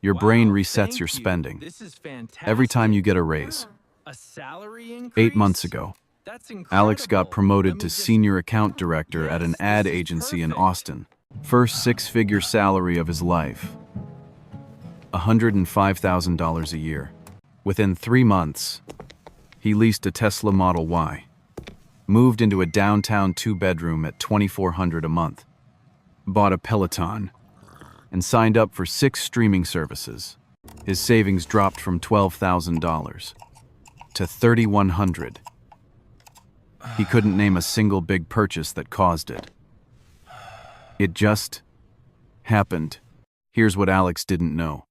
Your brain resets your spending every time you get a raise. A salary increase? 8 months ago, That's incredible. Alex got promoted to senior account director at an ad agency in Austin. First six-figure salary of his life. $105,000 a year. Within 3 months, he leased a Tesla Model Y, moved into a downtown 2-bedroom at $2,400 a month, bought a Peloton, and signed up for 6 streaming services. His savings dropped from $12,000 to $3,100. He couldn't name a single big purchase that caused it. It just happened. Here's what Alex didn't know.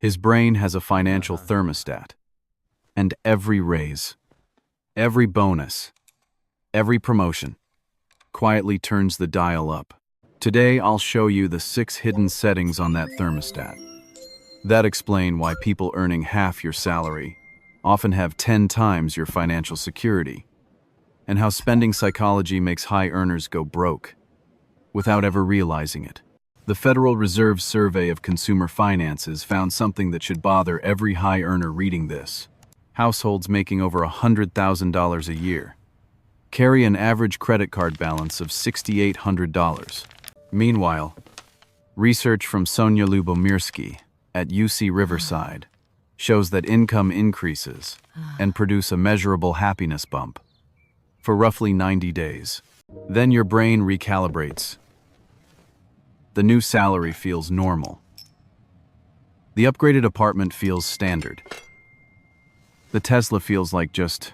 His brain has a financial thermostat, and every raise, every bonus, every promotion quietly turns the dial up. Today, I'll show you the 6 hidden settings on that thermostat that explain why people earning half your salary often have 10 times your financial security, and how spending psychology makes high earners go broke without ever realizing it. The Federal Reserve Survey of Consumer Finances found something that should bother every high earner reading this. Households making over $100,000 a year carry an average credit card balance of $6,800. Meanwhile, research from Sonia Lubomirsky at UC Riverside shows that income increases and produce a measurable happiness bump for roughly 90 days. Then your brain recalibrates. The new salary feels normal. The upgraded apartment feels standard. The Tesla feels like just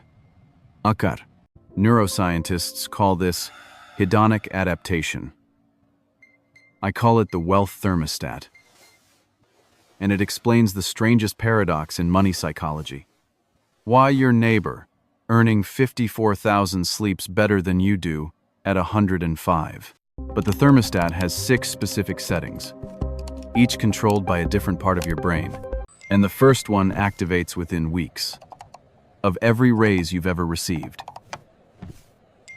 a car. Neuroscientists call this hedonic adaptation. I call it the wealth thermostat. And it explains the strangest paradox in money psychology. Why your neighbor, earning $54,000, sleeps better than you do at $105. But the thermostat has 6 specific settings, each controlled by a different part of your brain. And the first one activates within weeks of every raise you've ever received.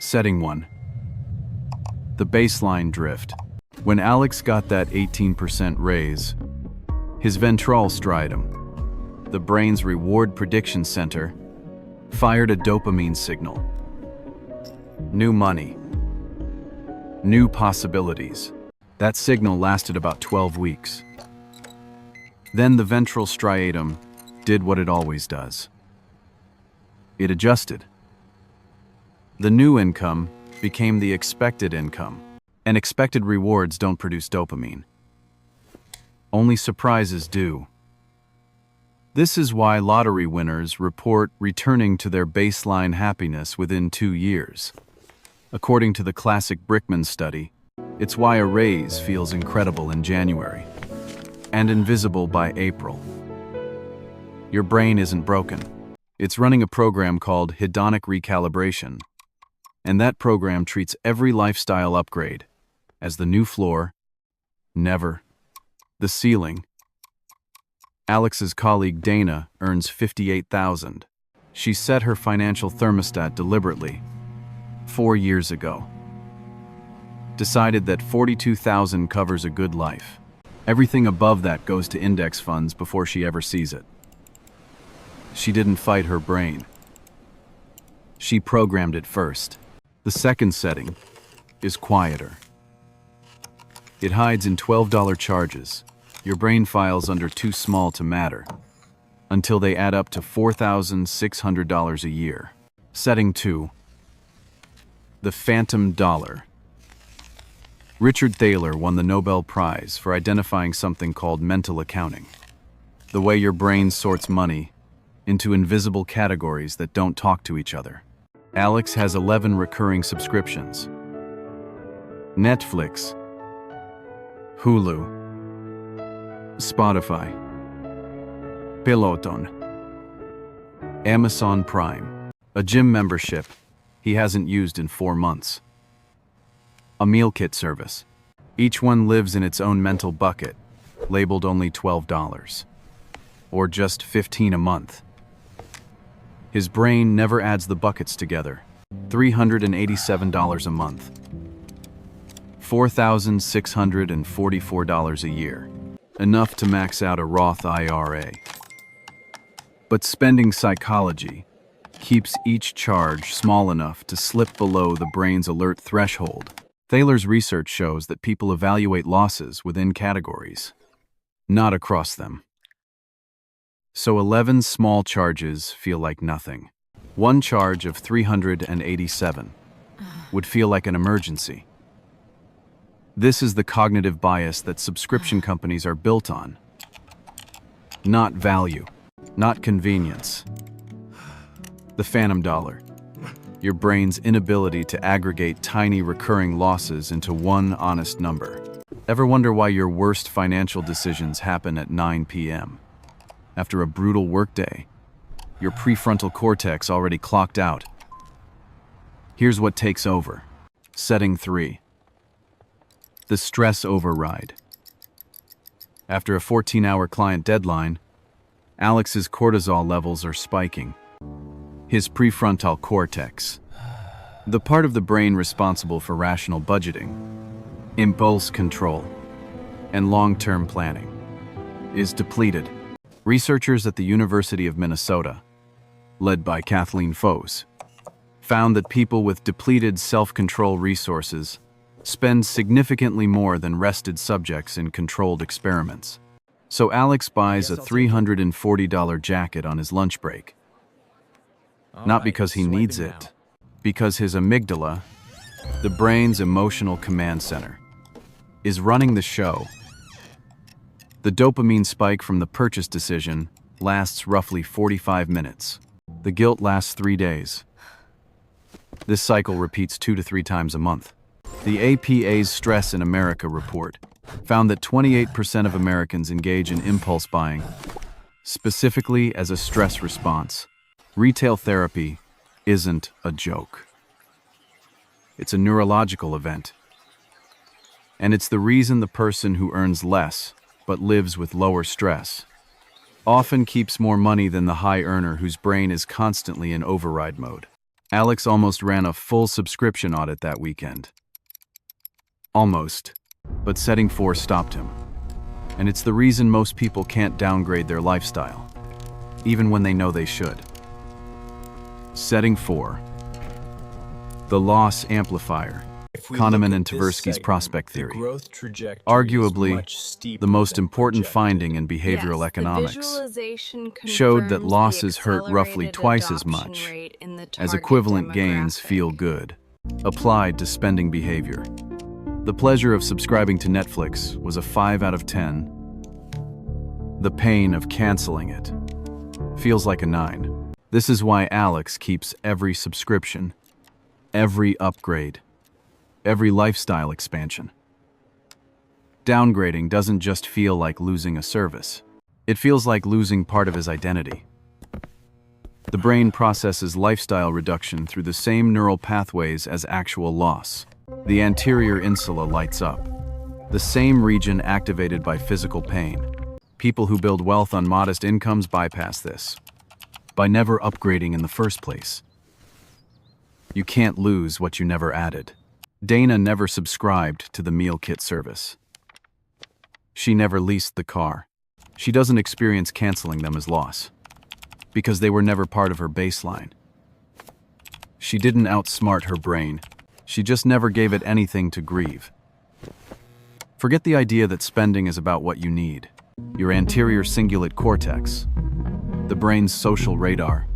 Setting 1. The baseline drift. When Alex got that 18% raise, his ventral striatum, the brain's reward prediction center, fired a dopamine signal. New money. New possibilities. That signal lasted about 12 weeks. Then the ventral striatum did what it always does. It adjusted. The new income became the expected income, and expected rewards don't produce dopamine. Only surprises do. This is why lottery winners report returning to their baseline happiness within 2 years. According to the classic Brickman study, it's why a raise feels incredible in January and invisible by April. Your brain isn't broken. It's running a program called Hedonic recalibration, and that program treats every lifestyle upgrade as the new floor, never the ceiling. Alex's colleague Dana earns $58,000. She set her financial thermostat deliberately 4 years ago. Decided that $42,000 covers a good life. Everything above that goes to index funds before she ever sees it. She didn't fight her brain. She programmed it first. The second setting is quieter. It hides in $12 charges. Your brain files under too small to matter, until they add up to $4,600 a year. Setting 2. The phantom dollar. Richard Thaler won the Nobel Prize for identifying something called mental accounting, the way your brain sorts money into invisible categories that don't talk to each other. Alex has 11 recurring subscriptions: Netflix, Hulu, Spotify, Peloton, Amazon Prime, a gym membership he hasn't used in 4 months, a meal kit service. Each one lives in its own mental bucket, labeled only $12, or just $15 a month. His brain never adds the buckets together. $387 a month. $4,644 a year. enough to max out a Roth IRA. But spending psychology keeps each charge small enough to slip below the brain's alert threshold. Thaler's research shows that people evaluate losses within categories, not across them. So 11 small charges feel like nothing. One charge of 387 would feel like an emergency. This is the cognitive bias that subscription companies are built on. Not value, not convenience. The phantom dollar, your brain's inability to aggregate tiny recurring losses into one honest number. Ever wonder why your worst financial decisions happen at 9 p.m.? After a brutal workday, your prefrontal cortex already clocked out. Here's what takes over. Setting 3. The stress override. After a 14-hour client deadline, Alex's cortisol levels are spiking. His prefrontal cortex, the part of the brain responsible for rational budgeting, impulse control, and long-term planning, is depleted. Researchers at the University of Minnesota, led by Kathleen Foes, found that people with depleted self-control resources spend significantly more than rested subjects in controlled experiments. So Alex buys a $340 jacket on his lunch break. Not because he needs it, because his amygdala, the brain's emotional command center, is running the show. The dopamine spike from the purchase decision lasts roughly 45 minutes. The guilt lasts 3 days. This cycle repeats 2 to 3 times a month. The APA's Stress in America report found that 28% of Americans engage in impulse buying, specifically as a stress response. Retail therapy isn't a joke. It's a neurological event. And it's the reason the person who earns less but lives with lower stress often keeps more money than the high earner whose brain is constantly in override mode. Alex almost ran a full subscription audit that weekend. Almost, but setting 4 stopped him. And it's the reason most people can't downgrade their lifestyle, even when they know they should. Setting 4. The Loss Amplifier. Kahneman and Tversky's prospect theory. Arguably, the most important finding in behavioral economics showed that losses hurt roughly twice as much as equivalent gains feel good, applied to spending behavior. The pleasure of subscribing to Netflix was a 5 out of 10. The pain of canceling it feels like a 9. This is why Alex keeps every subscription, every upgrade, every lifestyle expansion. Downgrading doesn't just feel like losing a service. It feels like losing part of his identity. The brain processes lifestyle reduction through the same neural pathways as actual loss. The anterior insula lights up, the same region activated by physical pain. People who build wealth on modest incomes bypass this by never upgrading in the first place. You can't lose what you never added. Dana never subscribed to the meal kit service. She never leased the car. She doesn't experience canceling them as loss, because they were never part of her baseline. She didn't outsmart her brain. She just never gave it anything to grieve. Forget the idea that spending is about what you need. Your anterior cingulate cortex, the brain's social radar,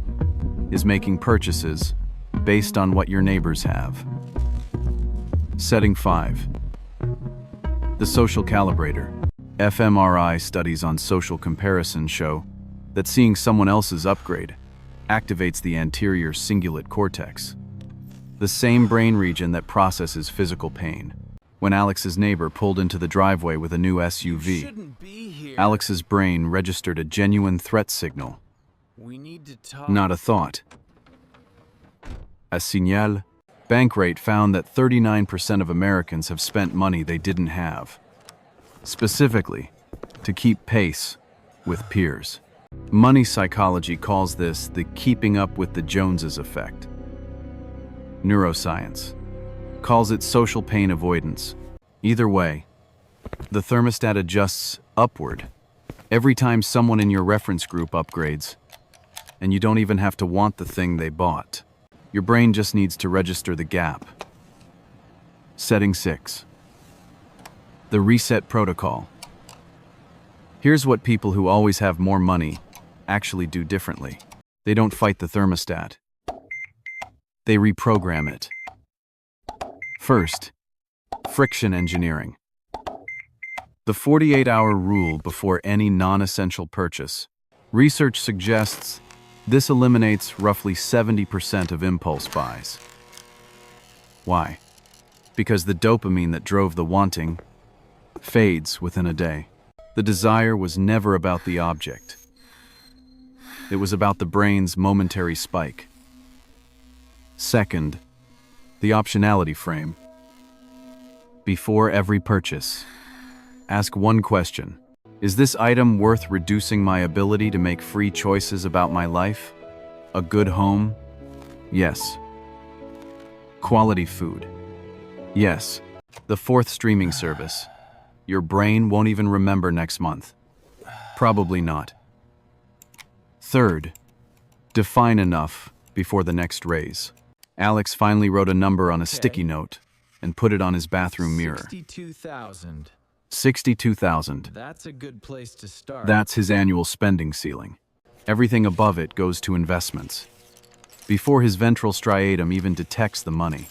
is making purchases based on what your neighbors have. Setting 5. The Social Calibrator. fMRI studies on social comparison show that seeing someone else's upgrade activates the anterior cingulate cortex, the same brain region that processes physical pain. When Alex's neighbor pulled into the driveway with a new SUV, Alex's brain registered a genuine threat signal, not a thought. A signal. Bankrate found that 39% of Americans have spent money they didn't have, specifically to keep pace with peers. Money psychology calls this the keeping up with the Joneses effect. Neuroscience calls it social pain avoidance. Either way, the thermostat adjusts upward. Every time someone in your reference group upgrades, and you don't even have to want the thing they bought. Your brain just needs to register the gap. Setting 6. The reset protocol. Here's what people who always have more money actually do differently. They don't fight the thermostat. They reprogram it. First, friction engineering. The 48-hour rule before any non-essential purchase. Research suggests this eliminates roughly 70% of impulse buys. Why? Because the dopamine that drove the wanting fades within a day. The desire was never about the object. It was about the brain's momentary spike. Second, the optionality frame. Before every purchase, ask one question. Is this item worth reducing my ability to make free choices about my life? A good home? Yes. Quality food? Yes. The 4th streaming service. Your brain won't even remember next month. Probably not. Third, define enough before the next raise. Alex finally wrote a number on a sticky note and put it on his bathroom mirror. 62,000. 62,000. That's a good place to start. That's his annual spending ceiling. Everything above it goes to investments. Before his ventral striatum even detects the money.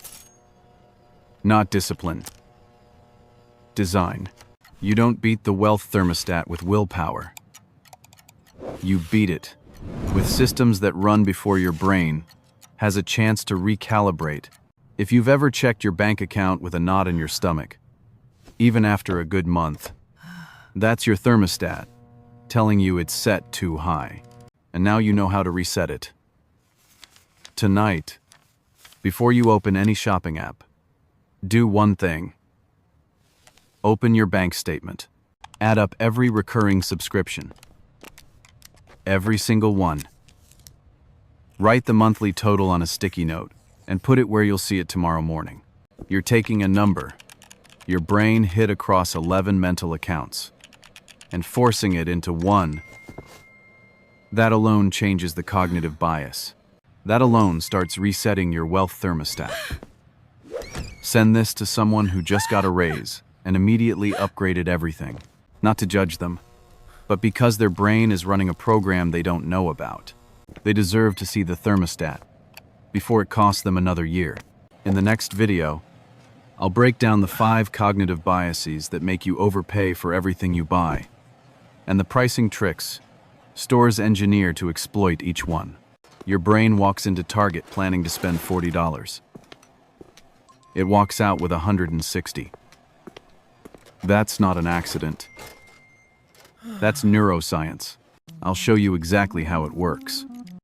Not discipline. Design. You don't beat the wealth thermostat with willpower. You beat it with systems that run before your brain has a chance to recalibrate. If you've ever checked your bank account with a knot in your stomach, even after a good month, that's your thermostat telling you it's set too high. And now you know how to reset it. Tonight, before you open any shopping app, do one thing. Open your bank statement. Add up every recurring subscription. Every single one. Write the monthly total on a sticky note and put it where you'll see it tomorrow morning. You're taking a number your brain hid across 11 mental accounts and forcing it into one. That alone changes the cognitive bias. That alone starts resetting your wealth thermostat. Send this to someone who just got a raise and immediately upgraded everything. Not to judge them, but because their brain is running a program they don't know about. They deserve to see the thermostat before it costs them another year. In the next video, I'll break down the 5 cognitive biases that make you overpay for everything you buy, and the pricing tricks stores engineer to exploit each one. Your brain walks into Target planning to spend $40. It walks out with $160. That's not an accident. That's neuroscience. I'll show you exactly how it works.